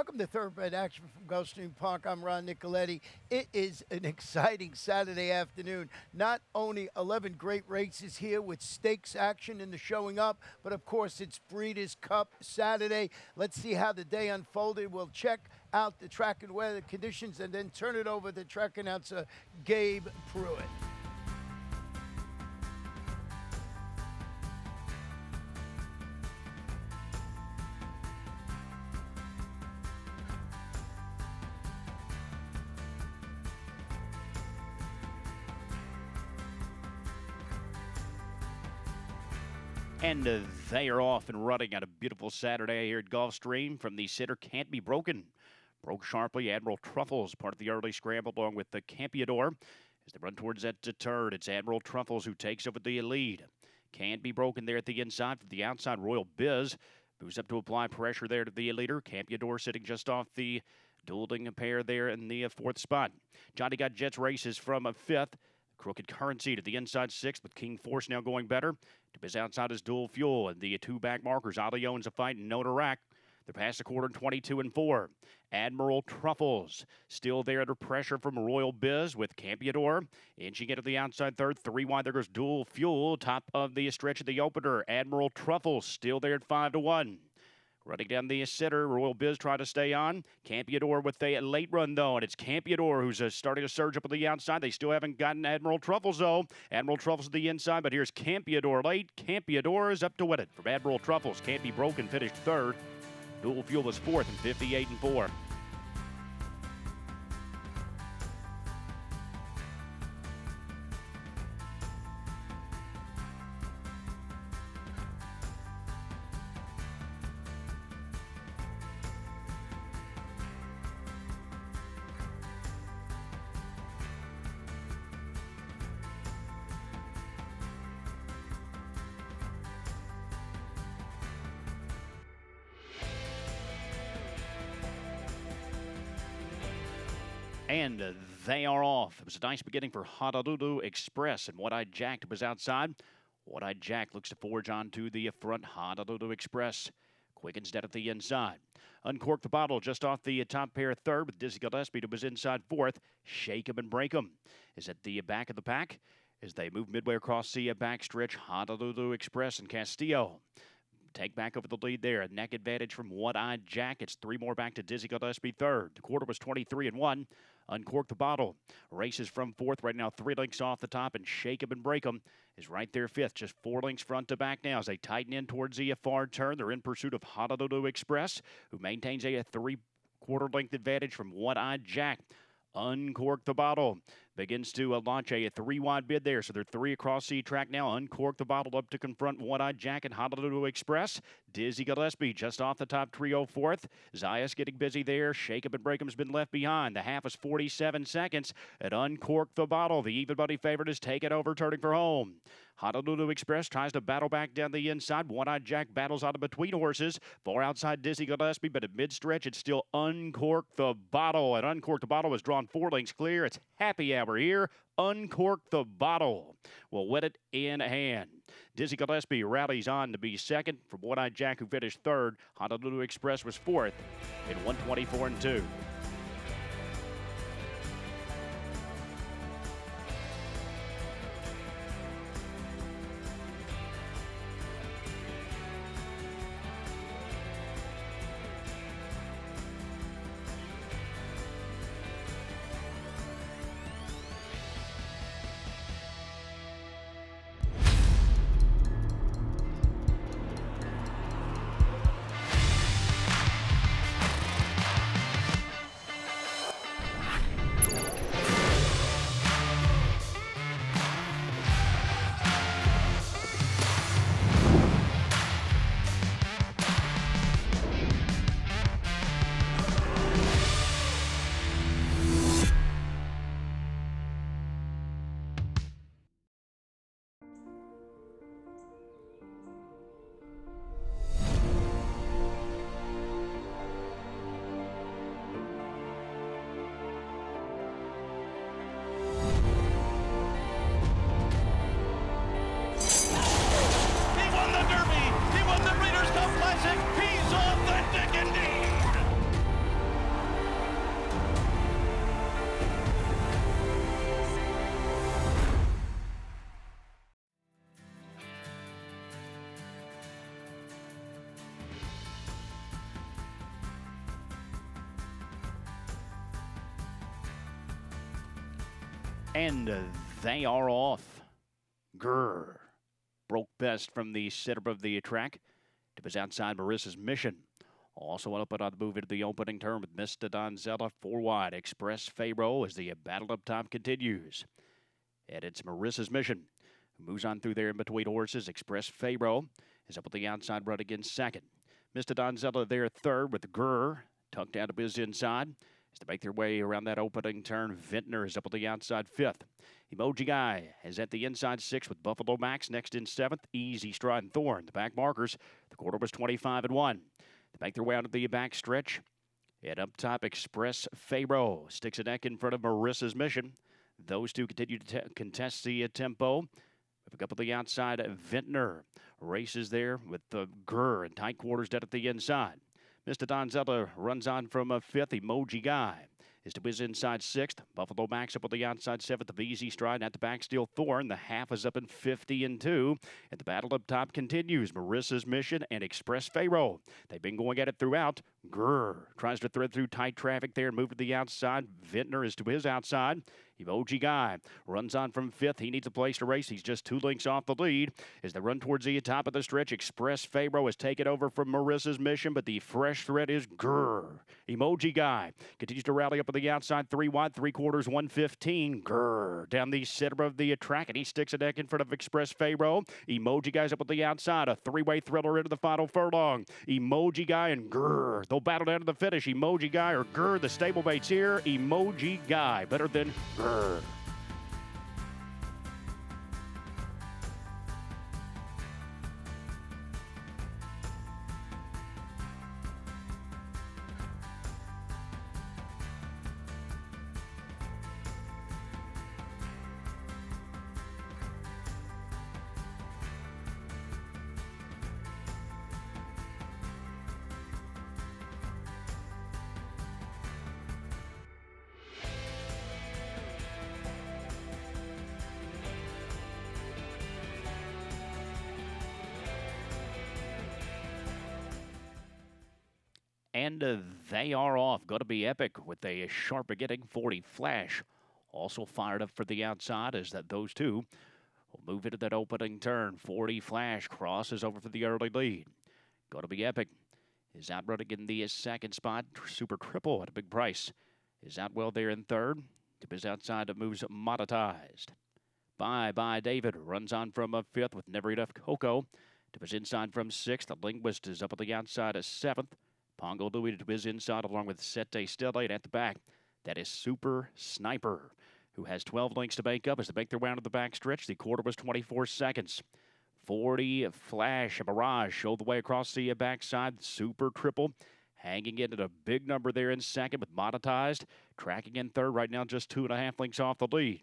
Welcome to Thoroughbred Action from Gulfstream Park. I'm Ron Nicoletti. It is an exciting Saturday afternoon. Not only 11 great races here with stakes action in the showing up, but of course it's Breeders' Cup Saturday. Let's see how the day unfolded. We'll check out the track and weather conditions and then turn it over to track announcer Gabe Pruitt. And they are off and running on a beautiful Saturday here at Gulfstream from the center. Can't Be Broken. Broke sharply. Admiral Truffles, part of the early scramble, along with the Campeador. As they run towards that turn, it's Admiral Truffles who takes over the lead. Can't Be Broken there at the inside. From the outside, Royal Biz moves up to apply pressure there to the leader. Campeador sitting just off the dueling pair there in the fourth spot. Johnny Got Jets races from fifth. Crooked Currency to the inside sixth, with King Force now going better. To his outside is Dual Fuel, and the two back markers, Ali owns a fight and Notarak. They're past the quarter in 22 and 4. Admiral Truffles still there under pressure from Royal Biz with Campeador. Inching into the outside third, 3 wide. There goes Dual Fuel, top of the stretch of the opener. Admiral Truffles still there at 5-1. Running down the center, Royal Biz trying to stay on. Campeador with a late run, though, and it's Campeador who's starting to surge up on the outside. They still haven't gotten Admiral Truffles, though. Admiral Truffles at the inside, but here's Campeador late. Campeador is up to win it. From Admiral Truffles, Can't Be Broken finished third. Dual Fuel was fourth in 58 and 4. And they are off. It was a nice beginning for Honolulu Express, and What-Eyed Jack was outside. What-Eyed Jack looks to forge on to the front. Honolulu Express quickens down at the inside. Uncork the Bottle just off the top pair third, with Dizzy Gillespie to his inside fourth. Shake 'em and break 'em is at the back of the pack as they move midway across the backstretch. Honolulu Express and Castillo take back over the lead there. A neck advantage from What-Eyed Jack. It's 3 more back to Dizzy Gillespie third. The quarter was 23 and 1. Uncork the Bottle races from fourth right now, 3 lengths off the top, and Shake 'em and break 'em is right there fifth, just 4 lengths front to back now as they tighten in towards the far turn. They're in pursuit of Honolulu Express, who maintains a 3/4 length advantage from What-Eyed Jack. Uncork the Bottle begins to launch a 3-wide bid there. So they're 3 across the track now. Uncork the Bottle up to confront What-Eyed Jack and Honolulu Express. Dizzy Gillespie just off the top trio fourth. Zayas getting busy there. Shake 'em and break 'em's been left behind. The half is 47 seconds. At Uncork the Bottle, the even money favorite is taken over, turning for home. Honolulu Express tries to battle back down the inside. One-Eyed Jack battles out of between horses. Far outside Dizzy Gillespie, but at mid-stretch, it's still Uncork the Bottle. And Uncork the Bottle has drawn 4 lengths clear. It's happy hour here. Uncork the Bottle will win it in hand. Dizzy Gillespie rallies on to be second from One-Eyed Jack, who finished third. Honolulu Express was fourth in 124 and 2. And they are off. Grrr. Broke best from the center of the track. It was outside Marissa's Mission. Also up and on the move into the opening turn with Mr. Donzella 4 wide. Express Pharaoh as the battle up top continues. And it's Marissa's Mission, who moves on through there in between horses. Express Pharaoh is up at the outside running in second. Mr. Donzella there third with Grrr tucked down to his inside. As they make their way around that opening turn, Vintner is up at the outside fifth. Emoji Guy is at the inside sixth with Buffalo Max next in seventh. Easy Stride and Thorn. The back markers. The quarter was 25-1. They make their way out of the back stretch. And up top, Express Pharaoh sticks a neck in front of Marissa's Mission. Those two continue to contest the tempo. Moving up at the outside, Vintner races there with the Grrr and tight quarters dead at the inside. Mr. Donzella runs on from fifth. Emoji Guy is to his inside sixth. Buffalo Max up on the outside seventh of Easy Stride. At the back, Steel Thorn. The half is up in 50-2. And the battle up top continues. Marissa's Mission and Express Pharaoh. They've been going at it throughout. Grrr tries to thread through tight traffic there and move to the outside. Vintner is to his outside. Emoji Guy runs on from fifth. He needs a place to race. He's just 2 lengths off the lead. As they run towards the top of the stretch, Express Pharaoh has taken over from Marissa's Mission, but the fresh thread is Grrr. Emoji Guy continues to rally up on the outside, 3 wide, 3/4, 115. Grrr down the center of the track, and he sticks a neck in front of Express Pharaoh. Emoji Guy's up on the outside, a 3-way thriller into the final furlong. Emoji Guy and Grrr, they'll battle down to the finish. Emoji Guy or Grrr, the stablemates here. Emoji Guy, better than Grrr. And they are off. Going to be epic with a sharp beginning. 40 Flash also fired up for the outside as that those two will move into that opening turn. 40 Flash crosses over for the early lead. Going to be epic. Is out running in the second spot. Super Triple at a big price. Is out well there in third. To his outside it moves monetized. Bye David runs on from a fifth with Never Enough Coco. To his inside from sixth. The Linguist is up at the outside of seventh. Pongo Louie to his inside along with Sete Stellate at the back. That is Super Sniper, who has 12 lengths to make up as they make their way to the back stretch. The quarter was 24 seconds. 40 Flash and Mirage show the way across the backside. Super Triple hanging in at a big number there in second with Monetized. Tracking in third right now, just 2.5 lengths off the lead.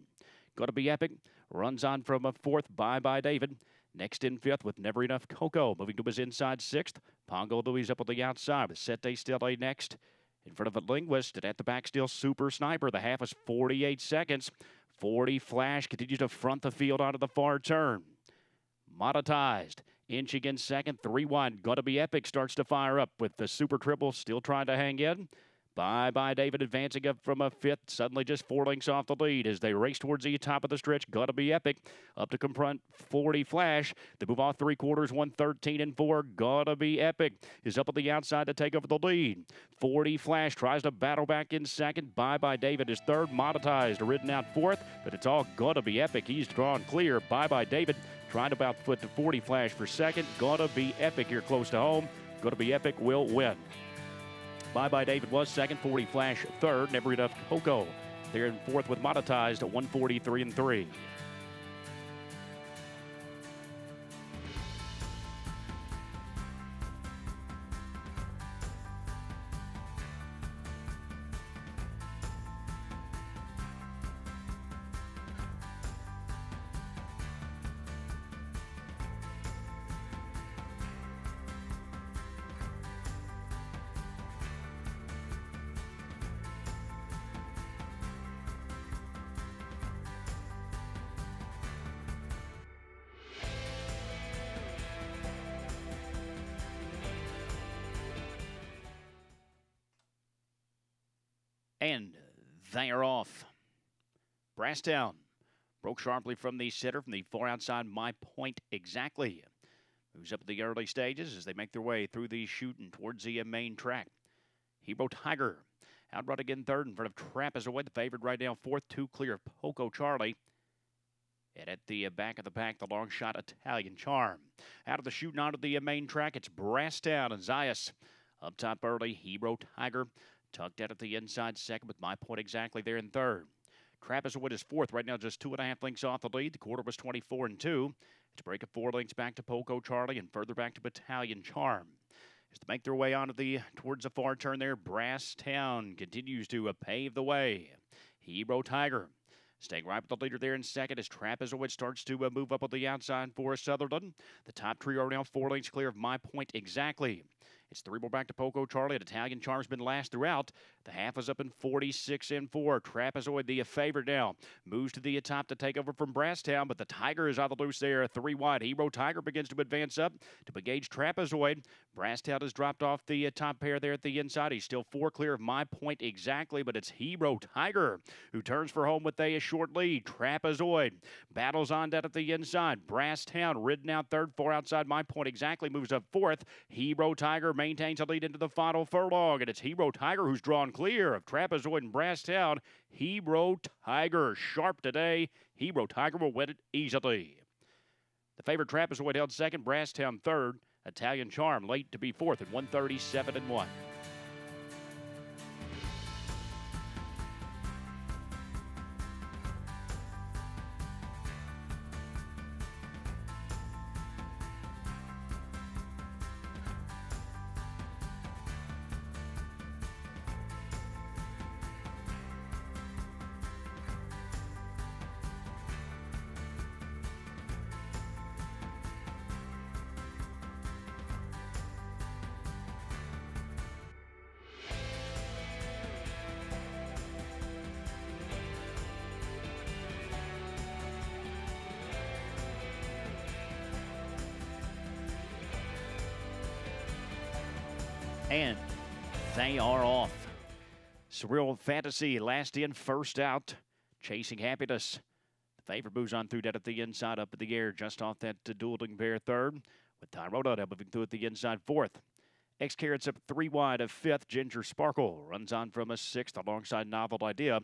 Going to be epic. Runs on from a fourth. Bye David. Next in fifth with Never Enough Coco. Moving to his inside sixth. Pongo Louie's up on the outside with Sete Stellate next. In front of a Linguist and at the back still Super Sniper. The half is 48 seconds. 40 Flash continues to front the field onto the far turn. Monetized. Inching in second. 3 wide. Going to be epic. Starts to fire up with the Super Triple still trying to hang in. Bye David advancing up from a fifth. Suddenly just 4 lengths off the lead as they race towards the top of the stretch. Gotta be epic. Up to confront 40 Flash. They move off 3/4, 113-4. Gotta be epic. Is up on the outside to take over the lead. 40 Flash tries to battle back in second. Bye David is third. Monetized, ridden out fourth, but it's all gotta be epic. He's drawn clear. Bye David trying to about foot to 40 Flash for second. Gotta be epic here close to home. Gotta be epic will win. Bye David was second. 40 Flash third. Never Enough Coco there in fourth with Monetized at 143-3. And they are off. Brasstown broke sharply from the center from the far outside My Point Exactly. Moves up at the early stages as they make their way through the shooting towards the main track. Hero Tiger outrun again third in front of Trapezoid, the favorite right now fourth, two clear of Poco Charlie. And at the back of the pack, the long shot Italian Charm. Out of the shooting onto the main track, it's Brasstown and Zayas. Up top early, Hero Tiger. Tucked out at the inside second with My Point Exactly there in third. Trapezoid is fourth right now, just 2.5 lengths off the lead. The quarter was 24-2. It's a break of 4 lengths back to Poco Charlie and further back to Italian Charm. As they make their way onto towards the far turn there, Brasstown continues to pave the way. Hero Tiger staying right with the leader there in second as Trapezoid starts to move up on the outside for Sutherland. The top trio are now 4 lengths clear of My Point Exactly. It's 3 more back to Poco Charlie, and Italian Charm's been last throughout. The half is up in 46-4. Trapezoid, the favorite now, moves to the top to take over from Brasstown, but the Tiger is on the loose there, 3 wide. Hero Tiger begins to advance up to engage Trapezoid. Brasstown has dropped off the top pair there at the inside. He's still 4 clear of My Point Exactly, but it's Hero Tiger who turns for home with a short lead. Trapezoid battles on down at the inside. Brasstown ridden out third, 4 outside My Point Exactly, moves up fourth. Hero Tiger maintains a lead into the final furlong, and it's Hero Tiger who's drawn clear of Trapezoid and Brasstown. Hero Tiger sharp today. Hero Tiger will win it easily. The favorite Trapezoid held second, Brasstown third. Italian Charm late to be fourth at 137-1. And they are off. Surreal Fantasy, last in, first out. Chasing Happiness. The favorite moves on through that at the inside, up in the air, just off that dueling pair third. With Tyrota moving through at the inside fourth. X Carrots up 3 wide of fifth. Ginger Sparkle runs on from a sixth alongside Novel Idea.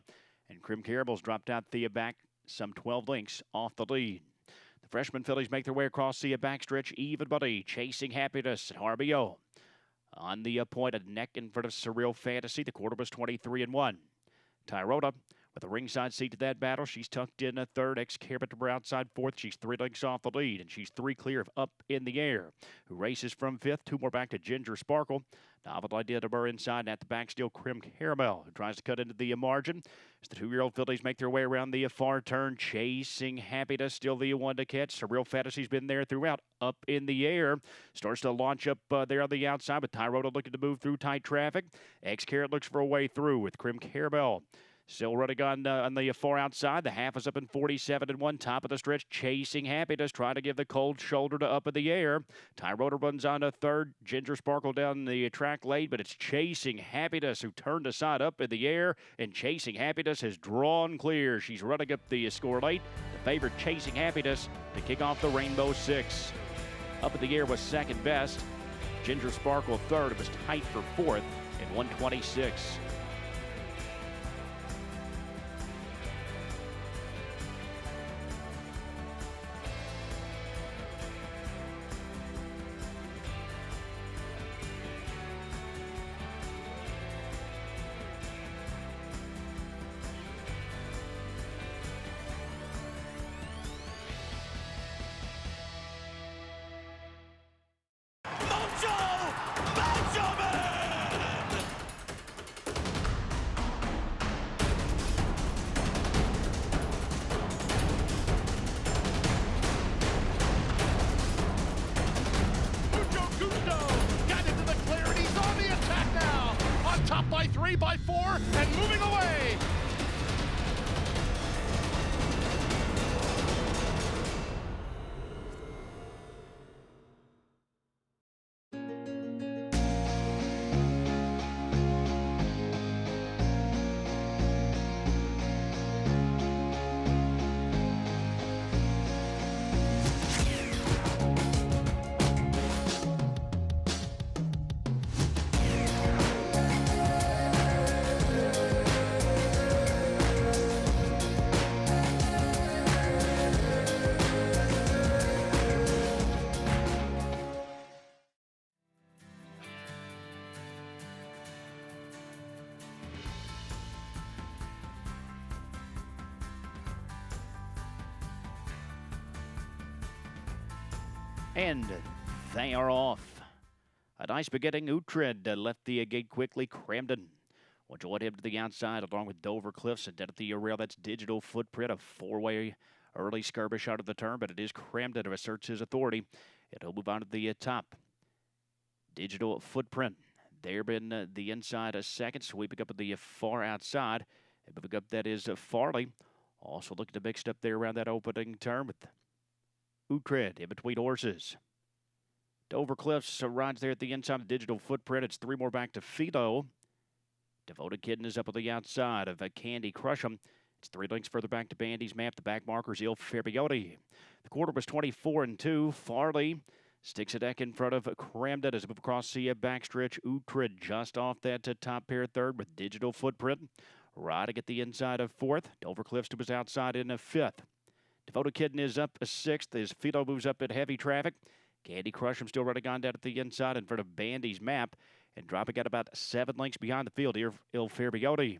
And Crim Caramel's dropped out the back some 12 lengths off the lead. The freshman fillies make their way across the backstretch. Even Buddy Chasing Happiness at RBO. On the point, a neck in front of Surreal Fantasy. The quarter was 23-1. Tyrota with a ringside seat to that battle. She's tucked in a third. X-Carrot to her outside fourth. She's 3 lengths off the lead, and she's 3 clear of Up in the Air, who races from fifth. 2 more back to Ginger Sparkle. Novel Idea to her inside, and at the back still Crim Caramel, who tries to cut into the margin. As the 2-year-old fillies make their way around the far turn, Chasing Happiness still the one to catch. Surreal Fantasy's been there throughout. Up in the Air starts to launch up there on the outside, but Tyrota looking to move through tight traffic. X-Carrot looks for a way through with Crim Caramel still running on the far outside. The half is up in 47-1. Top of the stretch, Chasing Happiness, trying to give the cold shoulder to Up in the Air. Tyrota runs on to third. Ginger Sparkle down the track late, but it's Chasing Happiness who turned aside Up in the Air, and Chasing Happiness has drawn clear. She's running up the score late. The favorite Chasing Happiness to kick off the Rainbow Six. Up in the Air was second best. Ginger Sparkle third. It was tight for fourth at 126. Top by 3, by 4, and moving away. And they are off. A nice beginning. Uhtred left the gate quickly. Cramden will join him to the outside along with Dover Cliffs. And down at the rail, that's Digital Footprint, a four-way early skirmish out of the turn. But it is Cramden who asserts his authority. It'll move on to the top. Digital Footprint. There been the inside a second, sweeping up at the far outside. And moving up, that is Farley. Also looking to mix it up there around that opening turn with Uhtred in between horses. Dover Cliffs rides there at the inside of Digital Footprint. It's three more back to Fido. Devoted Kitten is up on the outside of Candy Crush'em. It's 3 lengths further back to Bandy's Map. The back marker's Il Ferbioti. The quarter was 24-2. Farley sticks a deck in front of Cramden as we move across the backstretch. Uhtred just off that top pair third with Digital Footprint. Riding at the inside of fourth. Dover Cliffs to his outside in a fifth. Devoted Kitten is up a sixth as Fido moves up at heavy traffic. Candy Crush'em still running on down at the inside in front of Bandy's Map and dropping at about 7 lengths behind the field here, Il Ferbioti.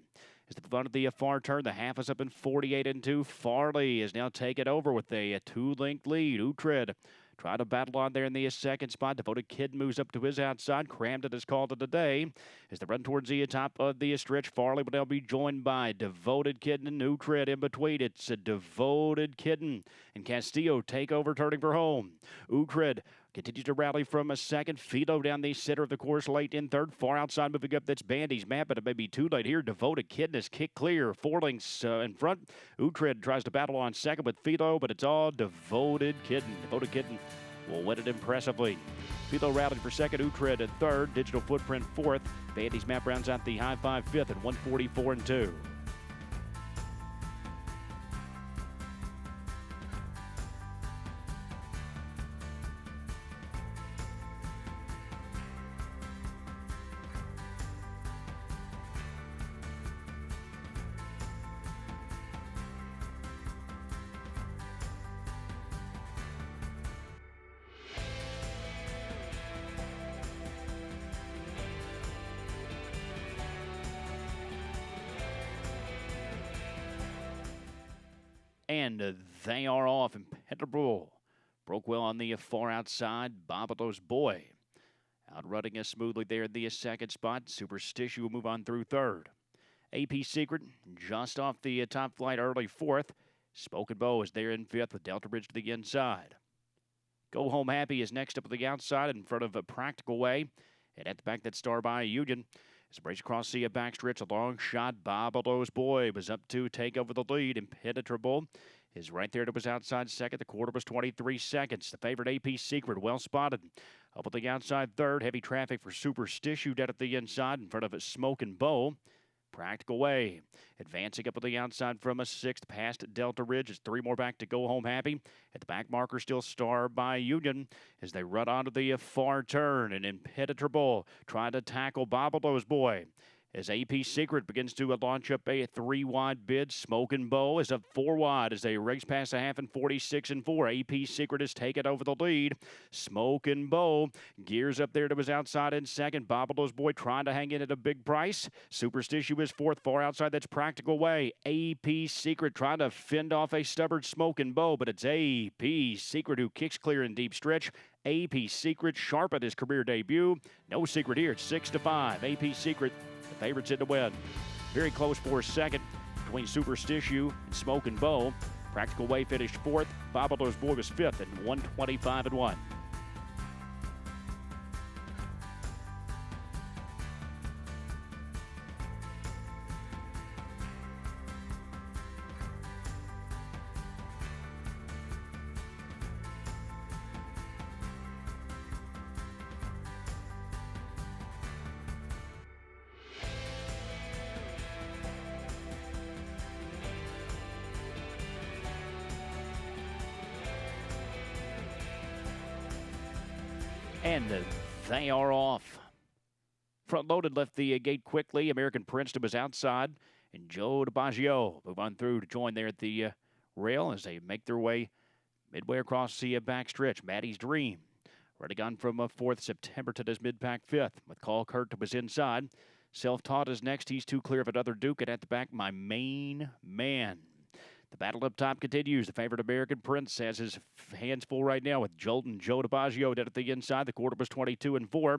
As they move on to the far turn, the half is up in 48-2. Farley is now taken over with a 2-length lead. Uhtred trying to battle on there in the second spot. Devoted Kid moves up to his outside. Cramden is called it a day. As they run towards the top of the stretch, Farley will now be joined by Devoted Kid and Uhtred in between. It's a Devoted Kitten and Castillo take over, turning for home. Uhtred continues to rally from a second. Fido down the center of the course late in third. Far outside moving up, that's Bandy's Map, but it may be too late here. Devoted Kitten is kicked clear. 4 lengths in front. Uhtred tries to battle on second with Fido, but it's all Devoted Kitten. Devoted Kitten will win it impressively. Fido rallied for second. Uhtred at third. Digital Footprint fourth. Bandy's Map rounds out the high five fifth at 144-2. And they are off. Impenetrable broke well on the far outside. Babado's Boy outrunning us smoothly there in the second spot. Superstition will move on through third. AP Secret just off the top flight early fourth. Spoken Bow is there in fifth with Delta Ridge to the inside. Go Home Happy is next up at the outside in front of a Practical Way. And at the back, that Star by Union. As it breaks across the backstretch, a long shot. Babado's Boy was up to take over the lead. Impenetrable is right there to his outside second. The quarter was 23 seconds. The favorite AP Secret, well spotted. Up at the outside third. Heavy traffic for Superstition down at the inside in front of a Smokin' Bow. Practical Way advancing up at the outside from a sixth past Delta Ridge. It's 3 more back to Go Home Happy. At the back marker still Star by Union as they run onto the far turn. And Impenetrable trying to tackle Babado's Boy. As AP Secret begins to launch up a 3-wide bid. Smokin' Bow is up 4 wide as they race past a half in 46-4. AP Secret has taken over the lead. Smokin' Bow gears up there to his outside in second. Babado's Boy trying to hang in at a big price. Superstition is fourth. Far outside, that's Practical Way. AP Secret trying to fend off a stubborn Smokin' Bow, but it's AP Secret who kicks clear in deep stretch. AP Secret sharp at his career debut. No secret here. It's 6-5. AP Secret, the favorites in to win. Very close for second between Superstition and Smokin' Bow. Practical Way finished fourth. Babado's Boy was fifth at 125-1. And they are off. Front loaded left the gate quickly. American Princeton was outside. And Joe DiBaggio move on through to join there at the rail as they make their way midway across the backstretch. Maddie's Dream running on from 4th September to his mid-pack 5th. With Call Kurt to his inside. Self-Taught is next. He's too clear of another Duke. And at the back, My Main Man. The battle up top continues. The favorite American Prince has his hands full right now with Jolton Joe DiBaggio down at the inside. The quarter was 22-4.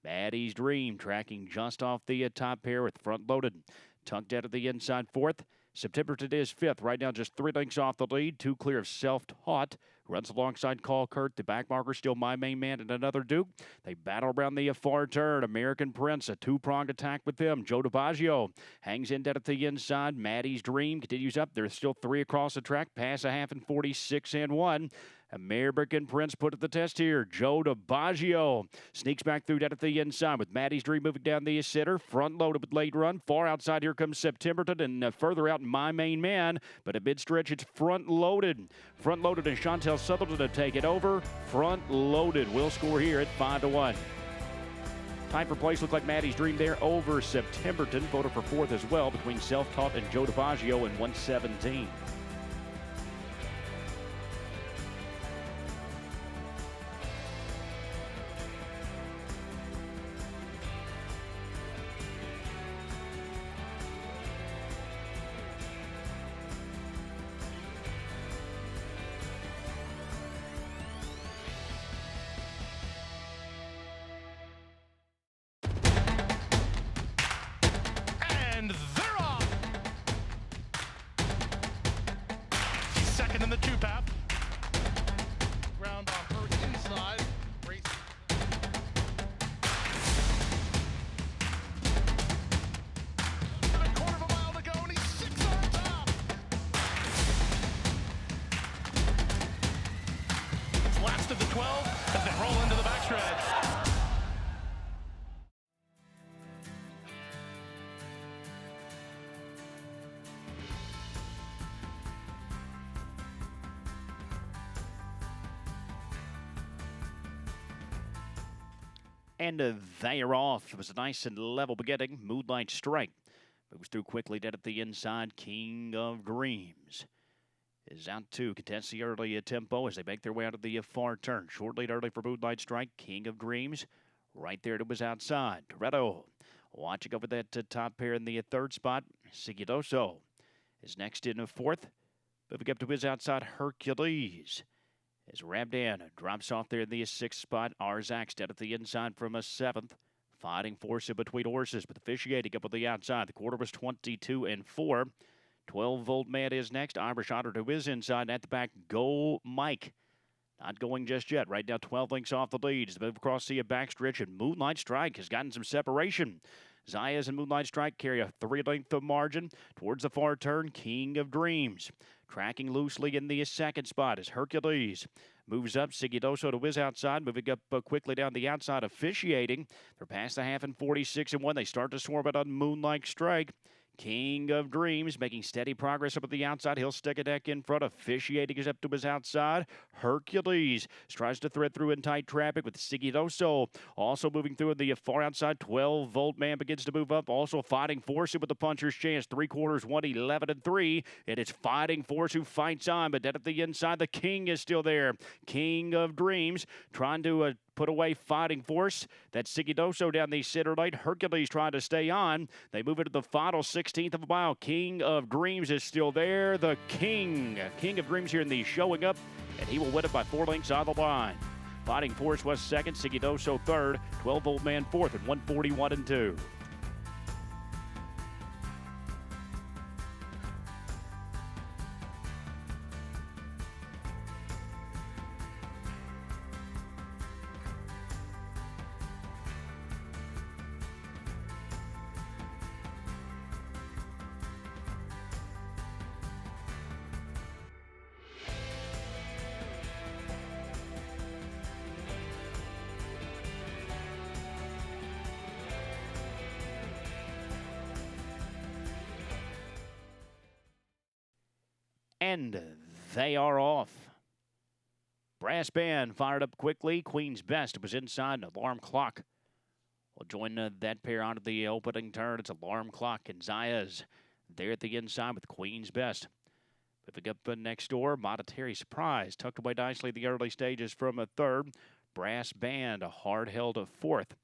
Maddie's Dream tracking just off the top pair with front loaded. Tucked out of the inside fourth. September today is fifth. Right now just 3 lengths off the lead. 2 clear of Self-Taught. Runs alongside Call Kurt. The back marker still My Main Man and another Duke. They battle around the far turn. American Prince, a 2-pronged attack with them. Joe DiBaggio hangs in down at the inside. Maddie's Dream continues up. There's still 3 across the track. Pass a half and 46-1. American Prince put to the test here. Joe DiBaggio sneaks back through down at the inside with Maddie's Dream moving down the center. Front loaded with late run. Far outside here comes Septemberton and further out My Main Man. But at mid-stretch it's front loaded. Front loaded and Chantel Sutherland to take it over. Front loaded will score here at 5-1. Time for place looked like Maddie's Dream there over Septemberton. Voted for fourth as well between Self-Taught and Joe DiBaggio in 117. And they're off. Second in the 2-path. Ground on her inside. Race. And a quarter of a mile to go, and he's 6 on top. It's last of the 12 as they roll into the backstretch. And they are off. It was a nice and level beginning. Moonlight Strike moves through quickly down at the inside. King of Dreams is out to contest the early tempo as they make their way out of the far turn. Short lead early for Moonlight Strike. King of Dreams right there to his outside. Toretto watching over that top pair in the third spot. Sigurdoso is next in fourth. Moving up to his outside, Hercules. As Rabdan drops off there in the sixth spot. Arzak's down at the inside from a seventh. Fighting force in between horses, but officiating up on the outside. The quarter was 22-4. 12-volt man is next. Irish Otter to his inside. And at the back, Go Mike. Not going just yet. Right now, 12 lengths off the lead. As they move across the backstretch, and Moonlight Strike has gotten some separation. Zayas and Moonlight Strike carry a 3-length margin towards the far turn. King of Dreams tracking loosely in the second spot as Hercules moves up. Sigurdoso to his outside, moving up quickly down the outside, officiating. They're past the half and 46-1. They start to swarm it on Moonlight Strike. King of Dreams making steady progress up at the outside. He'll stick a deck in front. Officiating is up to his outside. Hercules tries to thread through in tight traffic with Sigurdoso also moving through in the far outside. 12-volt man begins to move up. Also Fighting Force with the puncher's chance. 3/4, 111-3. It is Fighting Force who fights on, but dead at the inside. The King is still there. King of Dreams trying to put away Fighting Force. That's Sigurdoso down the center lane. Hercules trying to stay on. They move into the final 16th of a mile. King of Dreams is still there. The King of Dreams here in the showing up, and he will win it by 4 lengths on the line. Fighting Force was second. Sigurdoso third. 12-volt man fourth at 141-2. And they are off. Brass band fired up quickly. Queen's Best was inside. Alarm Clock will join that pair onto the opening turn. It's Alarm Clock and Zayas there at the inside with Queen's Best. Moving up next door, Monetary Surprise tucked away nicely in the early stages from a third. Brass band, a hard held a fourth.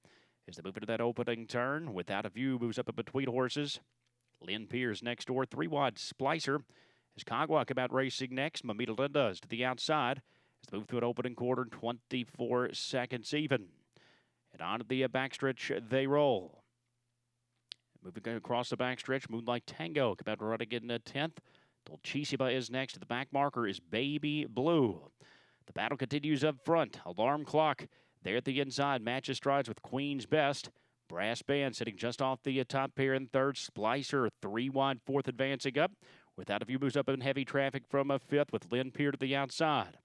As they move into that opening turn, Without a View moves up in between horses. Lynn Pierce next door, 3-wide Splicer. As Kagwa come out racing next, Mamita Linda is to the outside. As they move through an opening quarter, 24 seconds even. And on to the backstretch they roll. Moving across the backstretch, Moonlight Tango come out running in 10th. Dolcissima is next. The back marker is Baby Blue. The battle continues up front. Alarm Clock there at the inside matches strides with Queen's Best. Brass Band sitting just off the top pair in third. Splicer 3 wide, fourth advancing up. Without a few moves up in heavy traffic from a fifth with Lynn Peer to the outside.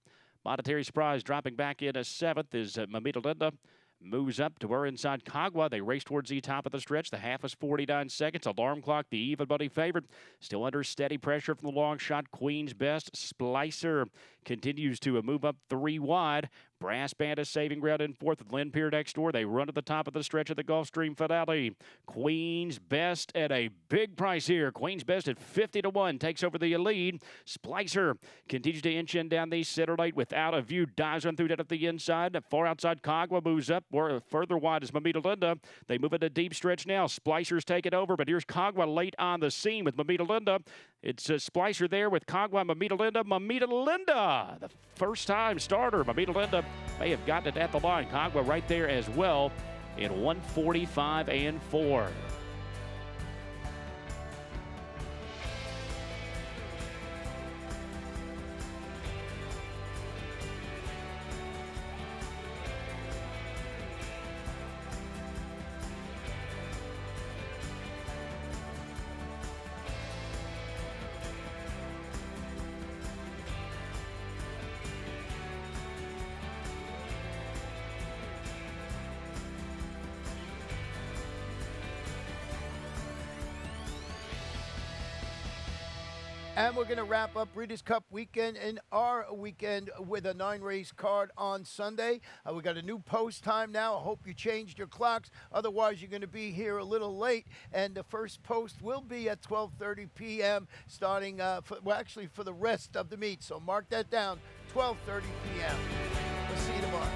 Monetary Surprise dropping back in a seventh is Mamita Linda. Moves up to where inside Kagwa. They race towards the top of the stretch. The half is 49 seconds. Alarm Clock, the even money favorite. Still under steady pressure from the long shot. Queen's Best. Splicer continues to move up 3 wide. Brass Band is saving ground in fourth with Lynn Peer next door. They run to the top of the stretch of the Gulfstream finale. Queen's Best at a big price here. Queen's Best at 50-1 takes over the lead. Splicer continues to inch in down the center lane without a view. Dives on through down at the inside. Far outside Kagwa moves up. Or further wide is Mamita Linda. They move into deep stretch now. Splicer's take it over, but here's Kagwa late on the scene with Mamita Linda. It's Splicer there with Kagwa, Mamita Linda. Mamita Linda, the first time starter. Mamita Linda may have gotten it at the line. Kagwa right there as well in 1:45 and 4. And we're going to wrap up Breeders' Cup weekend and our weekend with a 9-race card on Sunday. We got a new post time now. I hope you changed your clocks. Otherwise, you're going to be here a little late. And the first post will be at 12:30 p.m. starting, for the rest of the meet. So mark that down, 12:30 p.m. We'll see you tomorrow.